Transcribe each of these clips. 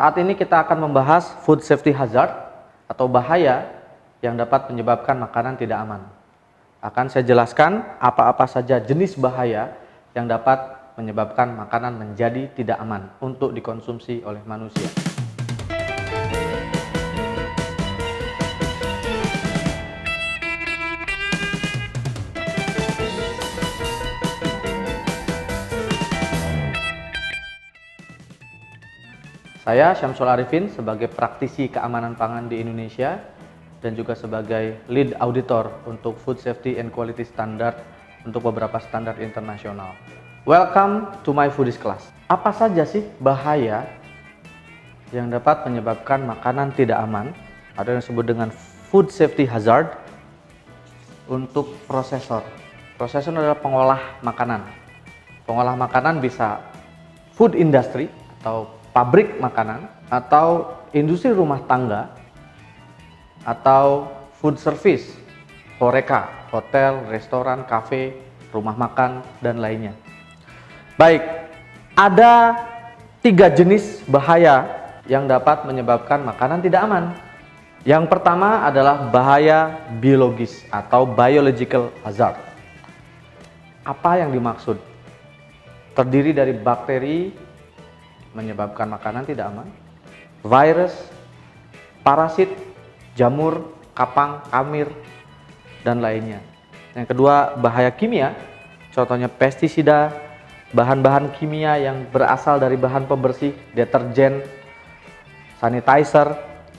Saat ini kita akan membahas food safety hazard atau bahaya yang dapat menyebabkan makanan tidak aman. Akan saya jelaskan apa-apa saja jenis bahaya yang dapat menyebabkan makanan menjadi tidak aman untuk dikonsumsi oleh manusia. Saya Syamsul Arifin sebagai praktisi keamanan pangan di Indonesia dan juga sebagai lead auditor untuk Food Safety and Quality Standard untuk beberapa standar internasional. Welcome to my foodies class. Apa saja sih bahaya yang dapat menyebabkan makanan tidak aman? Ada yang disebut dengan food safety hazard untuk prosesor. Prosesor adalah pengolah makanan. Pengolah makanan bisa food industry atau pabrik makanan, atau industri rumah tangga, atau food service, HoReCa, hotel, restoran, kafe, rumah makan, dan lainnya. Baik, ada 3 jenis bahaya yang dapat menyebabkan makanan tidak aman. Yang pertama adalah bahaya biologis atau biological hazard. Apa yang dimaksud? Terdiri dari bakteri menyebabkan makanan tidak aman, virus, parasit, jamur, kapang, kamir, dan lainnya. Yang kedua, bahaya kimia, contohnya pestisida, bahan-bahan kimia yang berasal dari bahan pembersih, deterjen, sanitizer,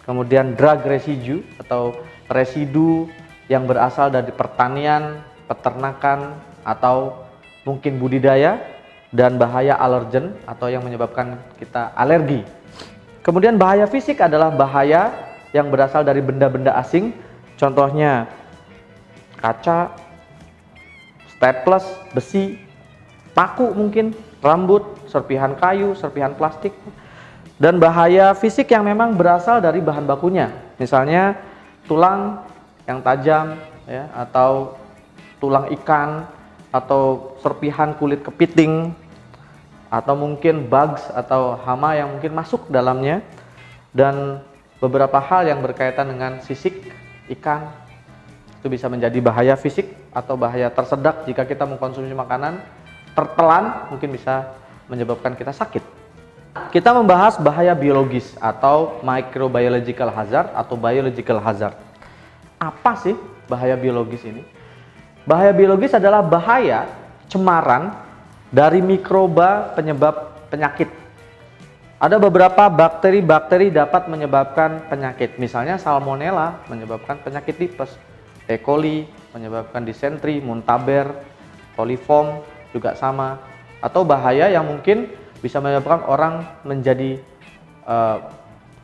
kemudian drug residue atau residu yang berasal dari pertanian, peternakan, atau mungkin budidaya, dan bahaya alergen atau yang menyebabkan kita alergi. Kemudian bahaya fisik adalah bahaya yang berasal dari benda-benda asing, contohnya kaca, staples, besi, paku mungkin, rambut, serpihan kayu, serpihan plastik. Dan bahaya fisik yang memang berasal dari bahan bakunya, misalnya tulang yang tajam ya, atau tulang ikan, atau serpihan kulit kepiting, atau mungkin bugs atau hama yang mungkin masuk dalamnya, dan beberapa hal yang berkaitan dengan sisik ikan itu bisa menjadi bahaya fisik atau bahaya tersedak jika kita mengkonsumsi makanan tertelan, mungkin bisa menyebabkan kita sakit. Kita membahas bahaya biologis atau microbiological hazard atau biological hazard. Apa sih bahaya biologis ini? Bahaya biologis adalah bahaya cemaran dari mikroba penyebab penyakit. Ada beberapa bakteri-bakteri dapat menyebabkan penyakit. Misalnya salmonella menyebabkan penyakit tipes, E. coli menyebabkan disentri, muntaber, coliform juga sama. Atau bahaya yang mungkin bisa menyebabkan orang menjadi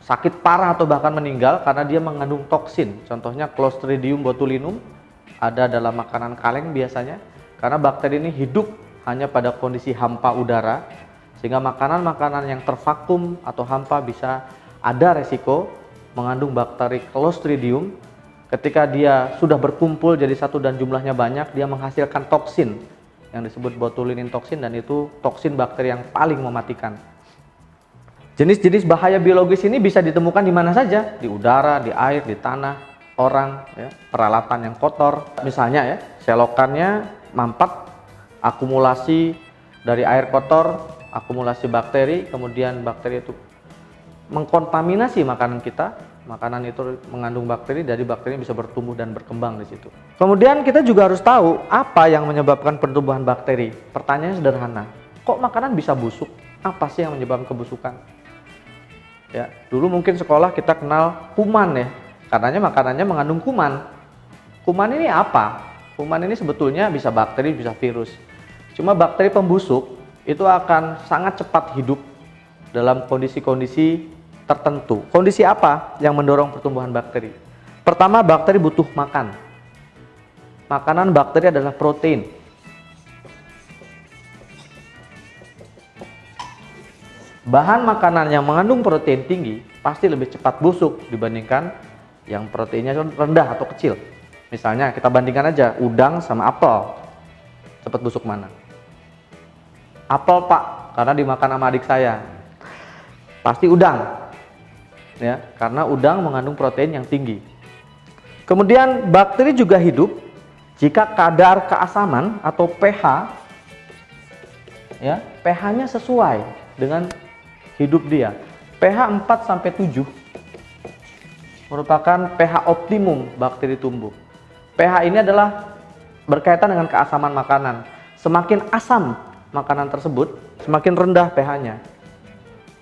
sakit parah atau bahkan meninggal karena dia mengandung toksin. Contohnya Clostridium botulinum ada dalam makanan kaleng biasanya, karena bakteri ini hidup hanya pada kondisi hampa udara, sehingga makanan-makanan yang tervakum atau hampa bisa ada resiko mengandung bakteri Clostridium. Ketika dia sudah berkumpul jadi satu dan jumlahnya banyak, dia menghasilkan toksin yang disebut botulinum toksin, dan itu toksin bakteri yang paling mematikan. Jenis-jenis bahaya biologis ini bisa ditemukan di mana saja, di udara, di air, di tanah, orang, ya, peralatan yang kotor, misalnya ya, selokannya mampet, akumulasi dari air kotor, akumulasi bakteri, kemudian bakteri itu mengkontaminasi makanan kita, makanan itu mengandung bakteri, dari bakteri bisa bertumbuh dan berkembang di situ. Kemudian kita juga harus tahu apa yang menyebabkan pertumbuhan bakteri. Pertanyaannya sederhana, kok makanan bisa busuk? Apa sih yang menyebabkan kebusukan? Ya, dulu mungkin sekolah kita kenal kuman ya. Katanya makanannya mengandung kuman. Kuman ini apa? Kuman ini sebetulnya bisa bakteri, bisa virus. Cuma bakteri pembusuk itu akan sangat cepat hidup dalam kondisi-kondisi tertentu. Kondisi apa yang mendorong pertumbuhan bakteri? Pertama, bakteri butuh makan. Makanan bakteri adalah protein. Bahan makanan yang mengandung protein tinggi pasti lebih cepat busuk dibandingkan yang proteinnya rendah atau kecil. Misalnya kita bandingkan aja udang sama apel, cepat busuk mana? Apel pak, karena dimakan sama adik saya. Pasti udang. ya, karena udang mengandung protein yang tinggi. Kemudian bakteri juga hidup jika kadar keasaman atau pH, ya, pH-nya sesuai dengan hidup dia. pH 4 sampai 7 merupakan pH optimum bakteri tumbuh. pH ini adalah berkaitan dengan keasaman makanan. Semakin asam makanan tersebut, semakin rendah pH-nya.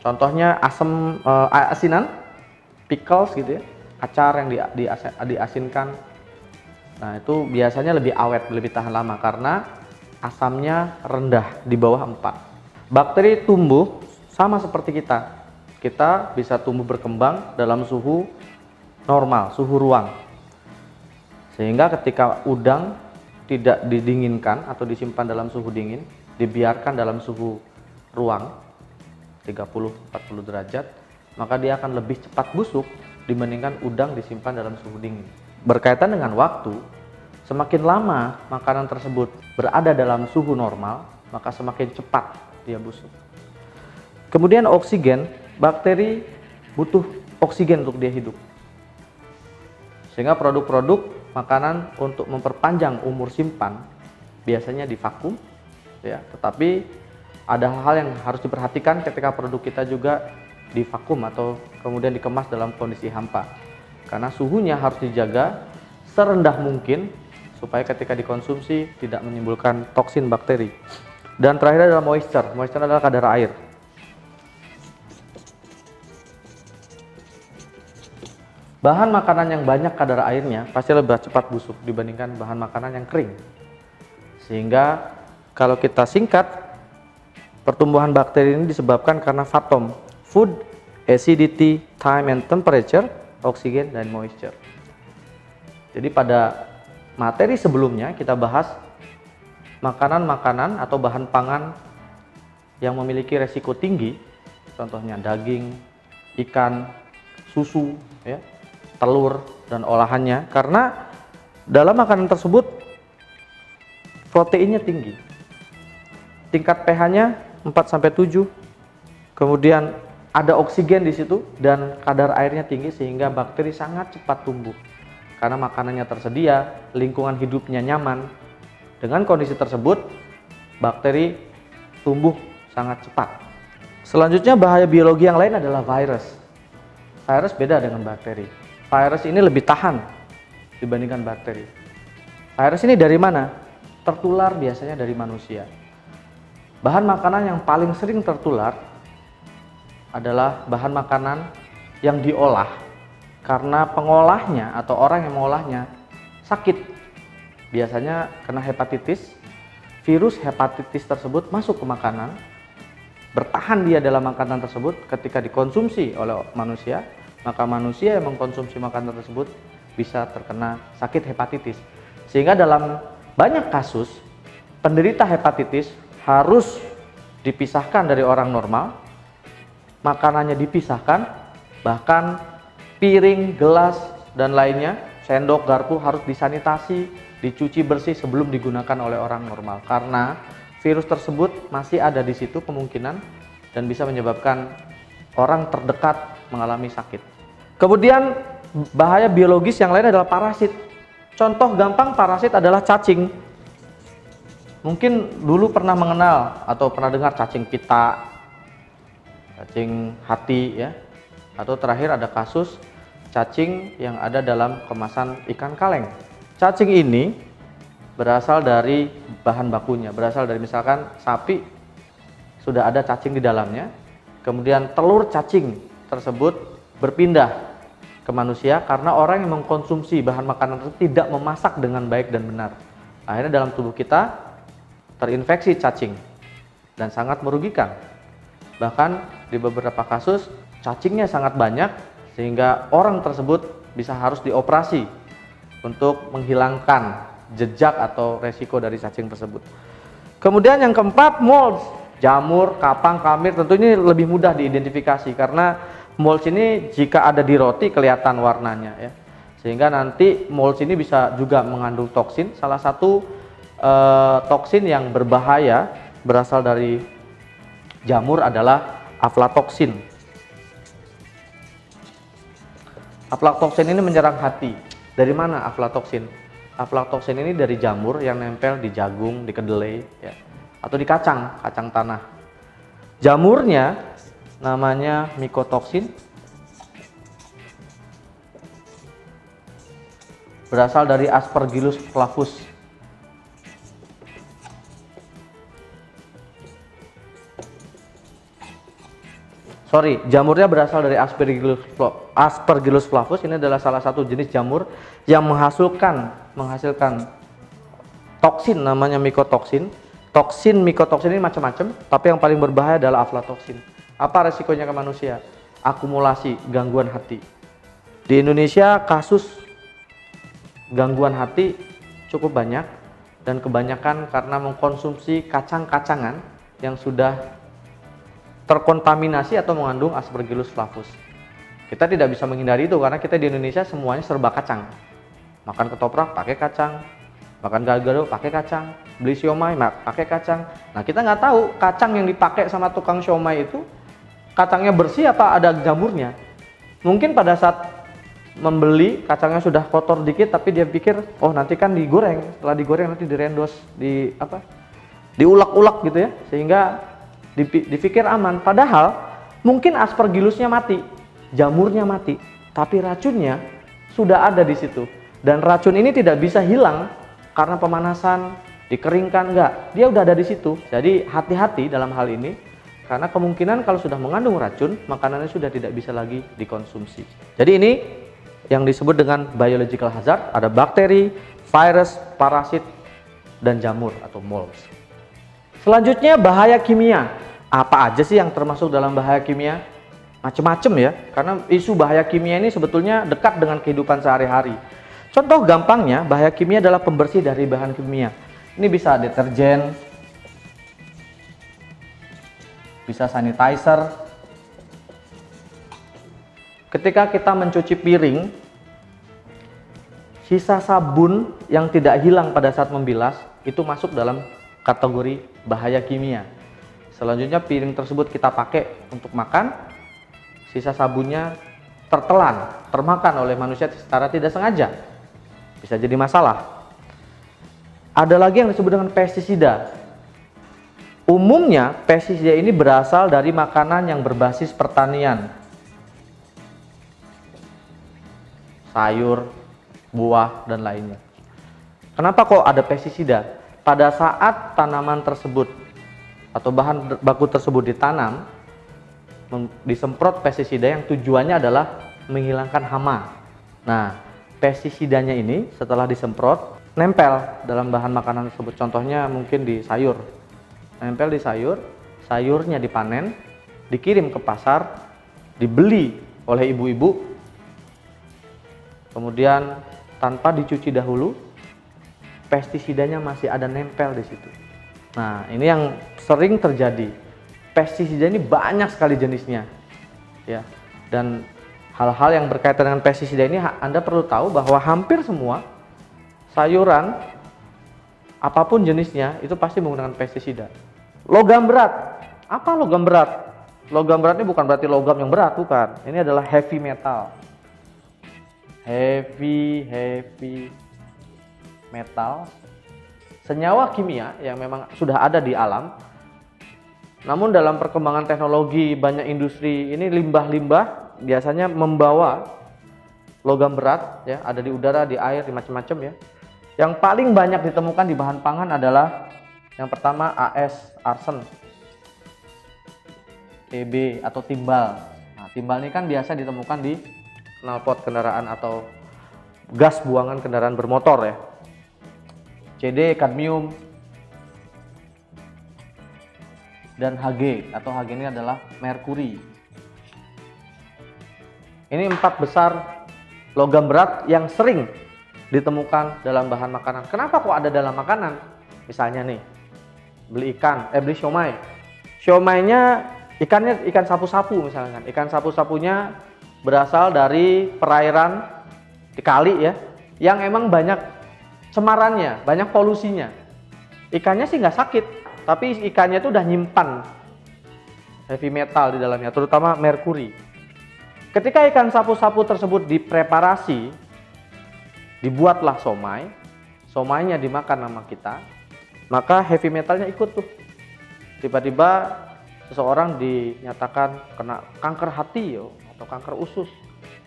Contohnya asam, asinan, pickles gitu ya, acar yang diasinkan. Nah, itu biasanya lebih awet, lebih tahan lama karena asamnya rendah di bawah 4. Bakteri tumbuh sama seperti kita. Kita bisa tumbuh berkembang dalam suhu normal, suhu ruang. Sehingga ketika udang tidak didinginkan atau disimpan dalam suhu dingin, dibiarkan dalam suhu ruang 30-40 derajat, maka dia akan lebih cepat busuk dibandingkan udang disimpan dalam suhu dingin. Berkaitan dengan waktu, semakin lama makanan tersebut berada dalam suhu normal, maka semakin cepat dia busuk. Kemudian oksigen, bakteri butuh oksigen untuk dia hidup. Sehingga produk-produk makanan untuk memperpanjang umur simpan biasanya divakum, ya. Tetapi ada hal yang harus diperhatikan ketika produk kita juga divakum atau kemudian dikemas dalam kondisi hampa, karena suhunya harus dijaga serendah mungkin supaya ketika dikonsumsi tidak menimbulkan toksin bakteri. Dan terakhir adalah moisture. Moisture adalah kadar air. Bahan makanan yang banyak kadar airnya pasti lebih cepat busuk dibandingkan bahan makanan yang kering. Sehingga kalau kita singkat, pertumbuhan bakteri ini disebabkan karena FATOM, food, acidity, time and temperature, oksigen, dan moisture. Jadi pada materi sebelumnya kita bahas makanan-makanan atau bahan pangan yang memiliki resiko tinggi, contohnya daging, ikan, susu, ya, telur, dan olahannya, karena dalam makanan tersebut proteinnya tinggi, tingkat pH-nya 4-7, kemudian ada oksigen di situ dan kadar airnya tinggi sehingga bakteri sangat cepat tumbuh karena makanannya tersedia, lingkungan hidupnya nyaman. Dengan kondisi tersebut bakteri tumbuh sangat cepat. Selanjutnya bahaya biologi yang lain adalah virus. Virus beda dengan bakteri. Virus ini lebih tahan dibandingkan bakteri. Virus ini dari mana? Tertular biasanya dari manusia. Bahan makanan yang paling sering tertular adalah bahan makanan yang diolah karena pengolahnya atau orang yang mengolahnya sakit. Biasanya kena hepatitis. Virus hepatitis tersebut masuk ke makanan, bertahan dia dalam makanan tersebut. Ketika dikonsumsi oleh manusia, maka manusia yang mengkonsumsi makanan tersebut bisa terkena sakit hepatitis. Sehingga dalam banyak kasus penderita hepatitis harus dipisahkan dari orang normal, makanannya dipisahkan, bahkan piring, gelas, dan lainnya, sendok, garpu harus disanitasi, dicuci bersih sebelum digunakan oleh orang normal, karena virus tersebut masih ada di situ kemungkinan dan bisa menyebabkan orang terdekat mengalami sakit. Kemudian bahaya biologis yang lain adalah parasit. Contoh gampang parasit adalah cacing. Mungkin dulu pernah mengenal atau pernah dengar cacing pita, cacing hati, ya. Atau terakhir ada kasus cacing yang ada dalam kemasan ikan kaleng. Cacing ini berasal dari bahan bakunya, berasal dari misalkan sapi sudah ada cacing di dalamnya, kemudian telur cacing tersebut berpindah ke manusia karena orang yang mengkonsumsi bahan makanan tersebut tidak memasak dengan baik dan benar. Akhirnya dalam tubuh kita terinfeksi cacing dan sangat merugikan. Bahkan di beberapa kasus cacingnya sangat banyak sehingga orang tersebut bisa harus dioperasi untuk menghilangkan jejak atau resiko dari cacing tersebut. Kemudian yang keempat, molds, jamur, kapang, kamir. Tentu ini lebih mudah diidentifikasi karena molds ini jika ada di roti kelihatan warnanya, ya. Sehingga nanti molds ini bisa juga mengandung toksin. Salah satu toksin yang berbahaya berasal dari jamur adalah aflatoksin. Aflatoksin ini menyerang hati. Dari mana aflatoksin? Aflatoksin ini dari jamur yang nempel di jagung, di kedelai, ya, atau di kacang, kacang tanah. Jamurnya namanya mycotoxin, berasal dari Aspergillus flavus. Jamurnya berasal dari Aspergillus flavus. Ini adalah salah satu jenis jamur yang menghasilkan toksin namanya mycotoxin. Toksin mycotoxin ini macam-macam, tapi yang paling berbahaya adalah aflatoksin. Apa resikonya ke manusia? Akumulasi gangguan hati. Di Indonesia kasus gangguan hati cukup banyak, dan kebanyakan karena mengkonsumsi kacang-kacangan yang sudah terkontaminasi atau mengandung Aspergillus flavus. Kita tidak bisa menghindari itu karena kita di Indonesia semuanya serba kacang. Makan ketoprak pakai kacang, makan gado-gado pakai kacang, beli siomay pakai kacang. Nah, kita nggak tahu kacang yang dipakai sama tukang siomay itu kacangnya bersih apa ada jamurnya. Mungkin pada saat membeli kacangnya sudah kotor dikit, tapi dia pikir, oh nanti kan digoreng, setelah digoreng nanti direndos, diulek-ulek gitu ya, sehingga dipikir aman. Padahal mungkin Aspergillusnya mati, jamurnya mati, tapi racunnya sudah ada di situ. Dan racun ini tidak bisa hilang karena pemanasan, dikeringkan, enggak, dia udah ada di situ. Jadi hati-hati dalam hal ini, karena kemungkinan kalau sudah mengandung racun, makanannya sudah tidak bisa lagi dikonsumsi. Jadi ini yang disebut dengan biological hazard, ada bakteri, virus, parasit, dan jamur atau molds. Selanjutnya bahaya kimia. Apa aja sih yang termasuk dalam bahaya kimia? Macam-macam ya, karena isu bahaya kimia ini sebetulnya dekat dengan kehidupan sehari-hari. Contoh gampangnya, bahaya kimia adalah pembersih dari bahan kimia. Ini bisa deterjen, bisa sanitizer. Ketika kita mencuci piring, sisa sabun yang tidak hilang pada saat membilas itu masuk dalam kategori bahaya kimia. Selanjutnya piring tersebut kita pakai untuk makan, sisa sabunnya tertelan, termakan oleh manusia secara tidak sengaja, bisa jadi masalah. Ada lagi yang disebut dengan pestisida. Umumnya pestisida ini berasal dari makanan yang berbasis pertanian, sayur, buah, dan lainnya. Kenapa kok ada pestisida? Pada saat tanaman tersebut atau bahan baku tersebut ditanam, disemprot pestisida yang tujuannya adalah menghilangkan hama. Nah, pestisidanya ini setelah disemprot nempel dalam bahan makanan tersebut. Contohnya mungkin di sayur, nempel di sayur, sayurnya dipanen, dikirim ke pasar, dibeli oleh ibu-ibu, kemudian tanpa dicuci dahulu, pestisidanya masih ada nempel di situ. Nah, ini yang sering terjadi. Pestisida ini banyak sekali jenisnya, ya. Dan hal-hal yang berkaitan dengan pestisida ini Anda perlu tahu bahwa hampir semua sayuran, apapun jenisnya, itu pasti menggunakan pestisida. Logam berat. Apa logam berat? Logam berat ini bukan berarti logam yang berat, bukan. Ini adalah heavy metal. Heavy metal, senyawa kimia yang memang sudah ada di alam. Namun dalam perkembangan teknologi banyak industri ini limbah-limbah biasanya membawa logam berat, ya, ada di udara, di air, di macam-macam ya. Yang paling banyak ditemukan di bahan pangan adalah yang pertama AS, arsen, TB atau timbal. Nah, timbal ini kan biasa ditemukan di knalpot kendaraan atau gas buangan kendaraan bermotor ya. CD, kadmium, dan Hg atau Hg ini adalah merkuri. Ini 4 besar logam berat yang sering ditemukan dalam bahan makanan. Kenapa kok ada dalam makanan? Misalnya nih, beli siomay. Siomaynya ikannya ikan sapu-sapu misalkan. Ikan sapu-sapunya berasal dari perairan di kali ya, yang emang banyak cemarannya, banyak polusinya. Ikannya sih nggak sakit, tapi ikannya itu udah nyimpan heavy metal di dalamnya, terutama merkuri. Ketika ikan sapu-sapu tersebut dipreparasi, dibuatlah somai, somainya dimakan sama kita, maka heavy metalnya ikut tuh. Tiba-tiba seseorang dinyatakan kena kanker hati atau kanker usus.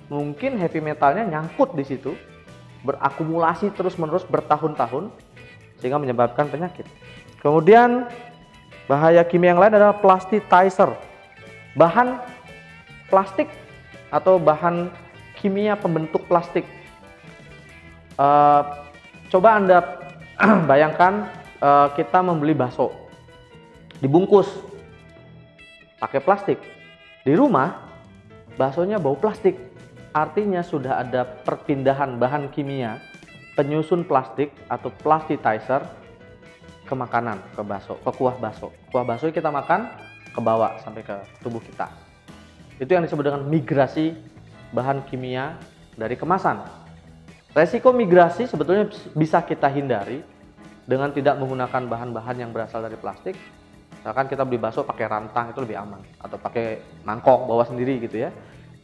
Mungkin heavy metalnya nyangkut di situ, berakumulasi terus-menerus bertahun-tahun, sehingga menyebabkan penyakit. Kemudian bahaya kimia yang lain adalah plasticizer. Bahan plastik atau bahan kimia pembentuk plastik. Coba Anda bayangkan kita membeli bakso dibungkus pakai plastik. Di rumah baksonya bau plastik. Artinya sudah ada perpindahan bahan kimia penyusun plastik atau plasticizer ke makanan, ke bakso, ke kuah bakso. Kuah bakso kita makan ke bawah sampai ke tubuh kita. Itu yang disebut dengan migrasi bahan kimia dari kemasan. Resiko migrasi sebetulnya bisa kita hindari dengan tidak menggunakan bahan-bahan yang berasal dari plastik. Misalkan kita beli bakso pakai rantang, itu lebih aman, atau pakai mangkok bawa sendiri gitu ya.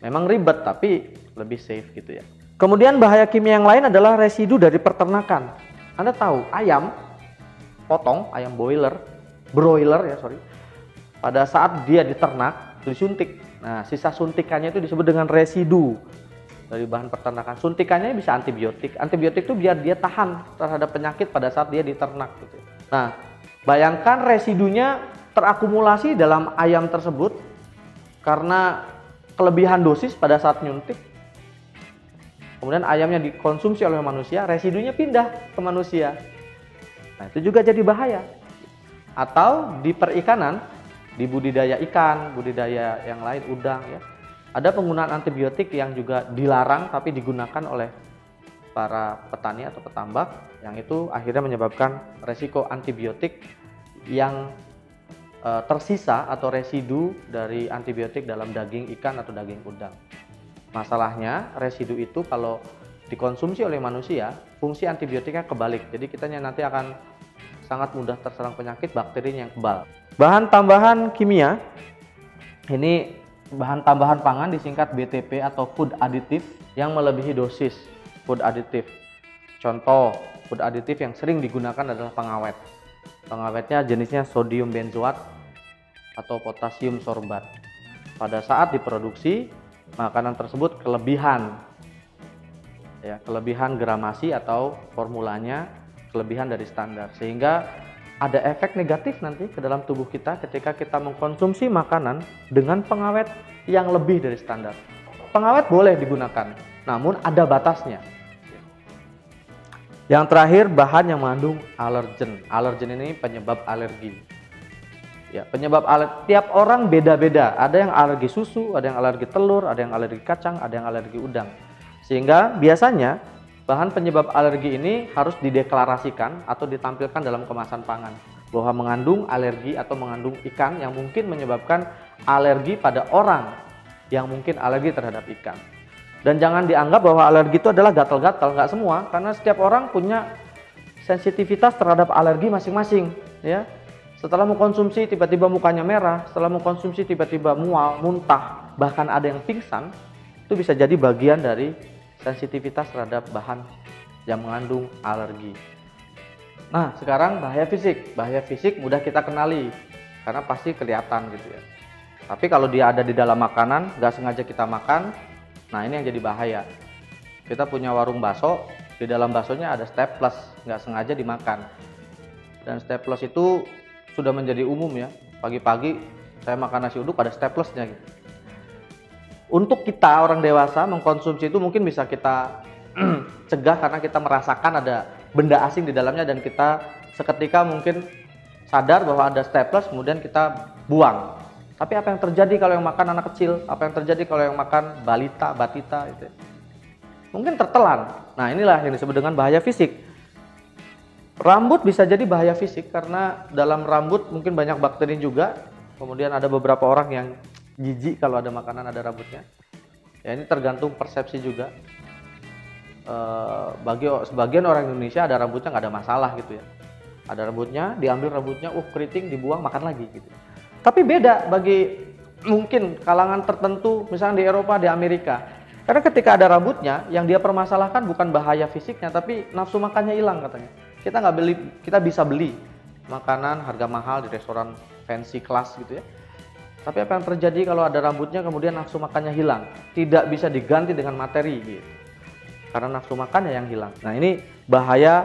Memang ribet tapi lebih safe gitu ya. Kemudian bahaya kimia yang lain adalah residu dari peternakan. Anda tahu ayam potong, ayam broiler ya sorry, pada saat dia diternak disuntik. Nah, sisa suntikannya itu disebut dengan residu dari bahan peternakan. Suntikannya bisa antibiotik. Antibiotik itu biar dia tahan terhadap penyakit pada saat dia diternak gitu. Nah, bayangkan residunya terakumulasi dalam ayam tersebut karena kelebihan dosis pada saat nyuntik. Kemudian ayamnya dikonsumsi oleh manusia, residunya pindah ke manusia. Nah, itu juga jadi bahaya. Atau di perikanan, di budidaya ikan, budidaya yang lain, udang ya, ada penggunaan antibiotik yang juga dilarang tapi digunakan oleh para petani atau petambak, yang itu akhirnya menyebabkan resiko antibiotik yang tersisa atau residu dari antibiotik dalam daging ikan atau daging udang. Masalahnya residu itu kalau dikonsumsi oleh manusia, fungsi antibiotiknya kebalik, jadi kitanya nanti akan sangat mudah terserang penyakit bakterinya yang kebal. Bahan tambahan kimia, ini bahan tambahan pangan disingkat BTP atau food additive yang melebihi dosis food additive. Contoh food additive yang sering digunakan adalah pengawet. Pengawetnya jenisnya sodium benzoat atau potasium sorbat. Pada saat diproduksi, makanan tersebut kelebihan gramasi atau formulanya kelebihan dari standar, sehingga ada efek negatif nanti ke dalam tubuh kita ketika kita mengkonsumsi makanan dengan pengawet yang lebih dari standar. Pengawet boleh digunakan, namun ada batasnya. Yang terakhir, bahan yang mengandung alergen. Alergen ini penyebab alergi. Ya, penyebab alergi tiap orang beda-beda. Ada yang alergi susu, ada yang alergi telur, ada yang alergi kacang, ada yang alergi udang. Sehingga biasanya bahan penyebab alergi ini harus dideklarasikan atau ditampilkan dalam kemasan pangan bahwa mengandung alergi atau mengandung ikan yang mungkin menyebabkan alergi pada orang yang mungkin alergi terhadap ikan. Dan jangan dianggap bahwa alergi itu adalah gatal-gatal, nggak semua, karena setiap orang punya sensitivitas terhadap alergi masing-masing ya. Setelah mengkonsumsi tiba-tiba mukanya merah, setelah mengkonsumsi tiba-tiba mual, muntah, bahkan ada yang pingsan, itu bisa jadi bagian dari sensitivitas terhadap bahan yang mengandung alergi. Nah, sekarang bahaya fisik. Bahaya fisik mudah kita kenali karena pasti kelihatan gitu ya. Tapi kalau dia ada di dalam makanan, nggak sengaja kita makan, nah ini yang jadi bahaya. Kita punya warung bakso, di dalam baksonya ada staples, nggak sengaja dimakan. Dan staples itu sudah menjadi umum ya. Pagi-pagi saya makan nasi uduk ada staplesnya gitu. Untuk kita orang dewasa mengkonsumsi itu mungkin bisa kita cegah karena kita merasakan ada benda asing di dalamnya dan kita seketika mungkin sadar bahwa ada staples kemudian kita buang. Tapi apa yang terjadi kalau yang makan anak kecil? Apa yang terjadi kalau yang makan balita, batita gitu? Mungkin tertelan. Nah, inilah yang disebut dengan bahaya fisik. Rambut bisa jadi bahaya fisik karena dalam rambut mungkin banyak bakteri juga. Kemudian ada beberapa orang yang jijik kalau ada makanan ada rambutnya. Ya, ini tergantung persepsi juga. Bagi sebagian orang Indonesia ada rambutnya nggak ada masalah gitu ya. Ada rambutnya, diambil rambutnya, keriting, dibuang, makan lagi gitu. Tapi beda bagi mungkin kalangan tertentu, misalnya di Eropa, di Amerika. Karena ketika ada rambutnya, yang dia permasalahkan bukan bahaya fisiknya, tapi nafsu makannya hilang katanya. Kita nggak beli, kita bisa beli makanan harga mahal di restoran fancy kelas gitu ya. Tapi apa yang terjadi kalau ada rambutnya kemudian nafsu makannya hilang? Tidak bisa diganti dengan materi gitu. Karena nafsu makannya yang hilang. Nah ini bahaya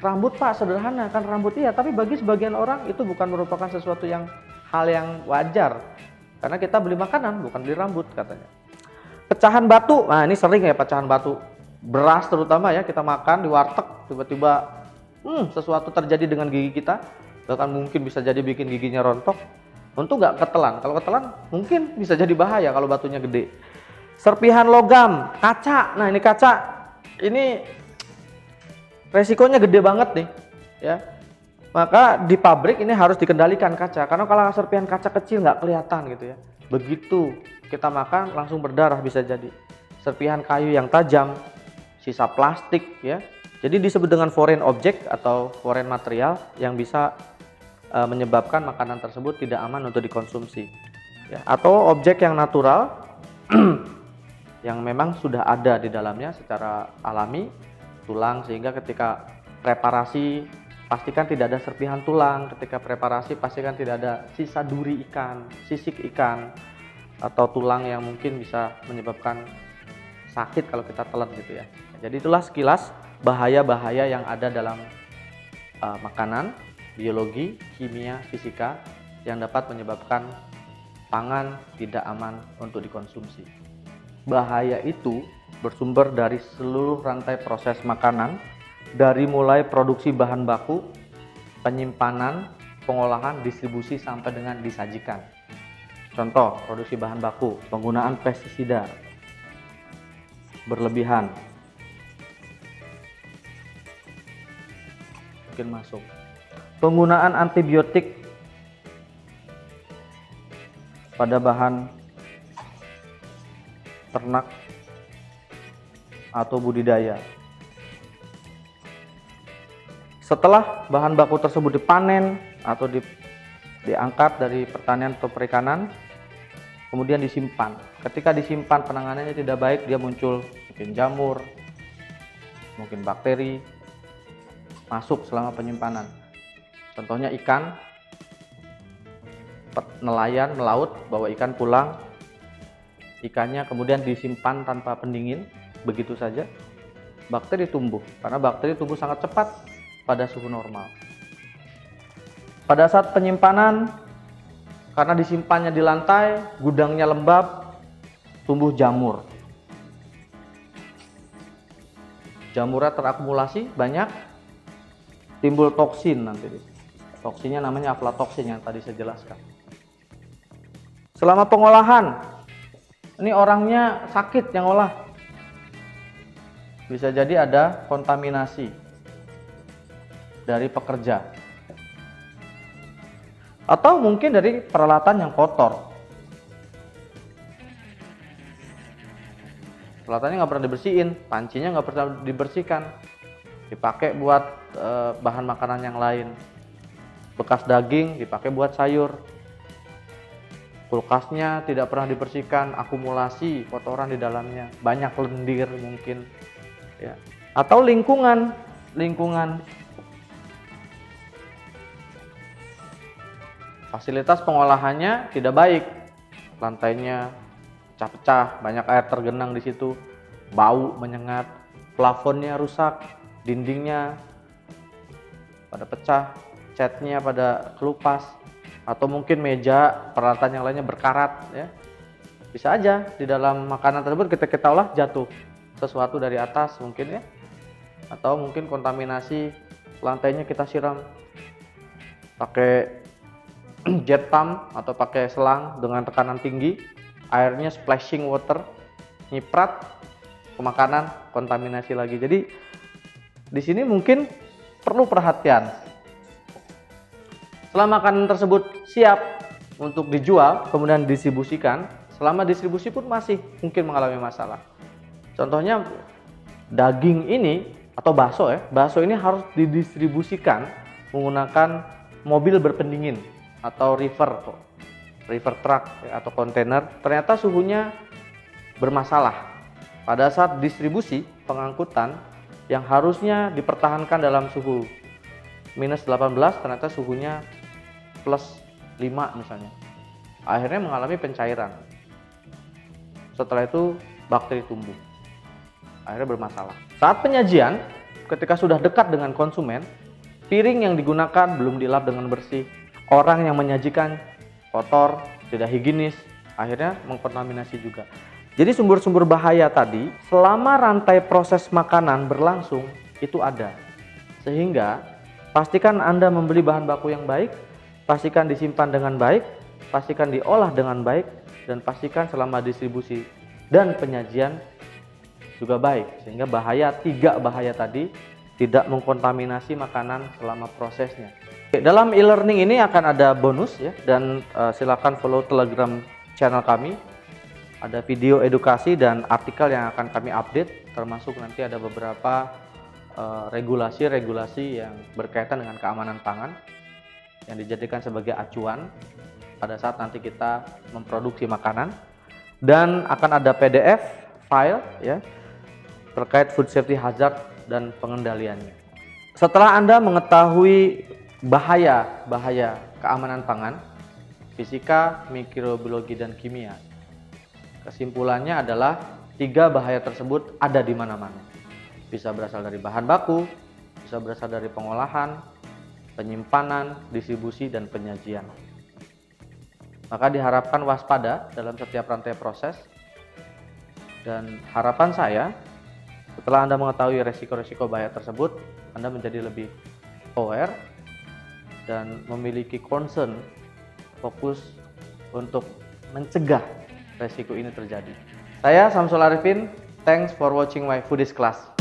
rambut Pak, sederhana kan rambut iya, tapi bagi sebagian orang itu bukan merupakan sesuatu yang hal yang wajar. Karena kita beli makanan bukan beli rambut katanya. Pecahan batu, nah ini sering ya pecahan batu. Beras terutama ya, kita makan di warteg tiba-tiba sesuatu terjadi dengan gigi kita. Bahkan mungkin bisa jadi bikin giginya rontok. Untung nggak ketelan, kalau ketelan mungkin bisa jadi bahaya kalau batunya gede. Serpihan logam, kaca, nah ini kaca, ini resikonya gede banget nih ya. Maka di pabrik ini harus dikendalikan kaca, karena kalau serpihan kaca kecil nggak kelihatan gitu ya. Begitu kita makan langsung berdarah bisa jadi. Serpihan kayu yang tajam, sisa plastik ya. Jadi disebut dengan foreign object atau foreign material yang bisa menyebabkan makanan tersebut tidak aman untuk dikonsumsi ya. Atau objek yang natural yang memang sudah ada di dalamnya secara alami, tulang, sehingga ketika preparasi pastikan tidak ada serpihan tulang, ketika preparasi pastikan tidak ada sisa duri ikan, sisik ikan, atau tulang yang mungkin bisa menyebabkan sakit kalau kita telan gitu ya. Jadi itulah sekilas bahaya-bahaya yang ada dalam makanan, biologi, kimia, fisika yang dapat menyebabkan pangan tidak aman untuk dikonsumsi. Bahaya itu bersumber dari seluruh rantai proses makanan, dari mulai produksi bahan baku, penyimpanan, pengolahan, distribusi sampai dengan disajikan. Contoh, produksi bahan baku, penggunaan pestisida berlebihan. Mungkin masuk. Penggunaan antibiotik pada bahan ternak atau budidaya. Setelah bahan baku tersebut dipanen atau diangkat dari pertanian atau perikanan, kemudian disimpan. Ketika disimpan penanganannya tidak baik, dia muncul mungkin jamur, mungkin bakteri masuk selama penyimpanan. Contohnya ikan, nelayan melaut bawa ikan pulang, ikannya kemudian disimpan tanpa pendingin begitu saja, bakteri tumbuh karena bakteri tumbuh sangat cepat pada suhu normal. Pada saat penyimpanan, karena disimpannya di lantai, gudangnya lembab, tumbuh jamur. Jamurnya terakumulasi banyak, timbul toksin nanti. Toksinnya namanya aflatoksin yang tadi saya jelaskan. Selama pengolahan, ini orangnya sakit yang olah. Bisa jadi ada kontaminasi dari pekerja. Atau mungkin dari peralatan yang kotor. Peralatannya nggak pernah dibersihin, pancinya nggak pernah dibersihkan. Dipakai buat bahan makanan yang lain. Bekas daging dipakai buat sayur. Kulkasnya tidak pernah dibersihkan, akumulasi kotoran di dalamnya, banyak lendir mungkin ya. Atau lingkungan fasilitas pengolahannya tidak baik, lantainya pecah-pecah, banyak air tergenang di situ, bau menyengat, plafonnya rusak, dindingnya pada pecah, catnya pada kelupas, atau mungkin meja peralatan yang lainnya berkarat ya. Bisa aja di dalam makanan tersebut kita olah jatuh sesuatu dari atas mungkin ya, atau mungkin kontaminasi lantainya kita siram pakai jet pump atau pakai selang dengan tekanan tinggi, airnya splashing water, nyiprat ke makanan, kontaminasi lagi. Jadi di sini mungkin perlu perhatian. Setelah makanan tersebut siap untuk dijual, kemudian didistribusikan, selama distribusi pun masih mungkin mengalami masalah. Contohnya daging ini atau bakso ya, bakso ini harus didistribusikan menggunakan mobil berpendingin atau river river truck atau kontainer, ternyata suhunya bermasalah. Pada saat distribusi pengangkutan yang harusnya dipertahankan dalam suhu minus 18, ternyata suhunya plus 5 misalnya. Akhirnya mengalami pencairan. Setelah itu bakteri tumbuh. Akhirnya bermasalah. Saat penyajian, ketika sudah dekat dengan konsumen, piring yang digunakan belum dilap dengan bersih. Orang yang menyajikan kotor, tidak higienis, akhirnya mengkontaminasi juga. Jadi sumber-sumber bahaya tadi, selama rantai proses makanan berlangsung, itu ada. Sehingga pastikan Anda membeli bahan baku yang baik, pastikan disimpan dengan baik, pastikan diolah dengan baik, dan pastikan selama distribusi dan penyajian juga baik. Sehingga tiga bahaya tadi tidak mengkontaminasi makanan selama prosesnya. Dalam e-learning ini akan ada bonus ya, dan silakan follow Telegram channel kami. Ada video edukasi dan artikel yang akan kami update, termasuk nanti ada beberapa regulasi-regulasi yang berkaitan dengan keamanan pangan yang dijadikan sebagai acuan pada saat nanti kita memproduksi makanan. Dan akan ada PDF file ya terkait food safety hazard dan pengendaliannya. Setelah Anda mengetahui bahaya keamanan pangan, fisika, mikrobiologi, dan kimia, kesimpulannya adalah 3 bahaya tersebut ada di mana-mana. Bisa berasal dari bahan baku, bisa berasal dari pengolahan, penyimpanan, distribusi, dan penyajian. Maka diharapkan waspada dalam setiap rantai proses. Dan harapan saya, setelah Anda mengetahui resiko-resiko bahaya tersebut, Anda menjadi lebih aware dan memiliki concern, fokus untuk mencegah resiko ini terjadi. Saya Samsul Arifin, thanks for watching my foodies class.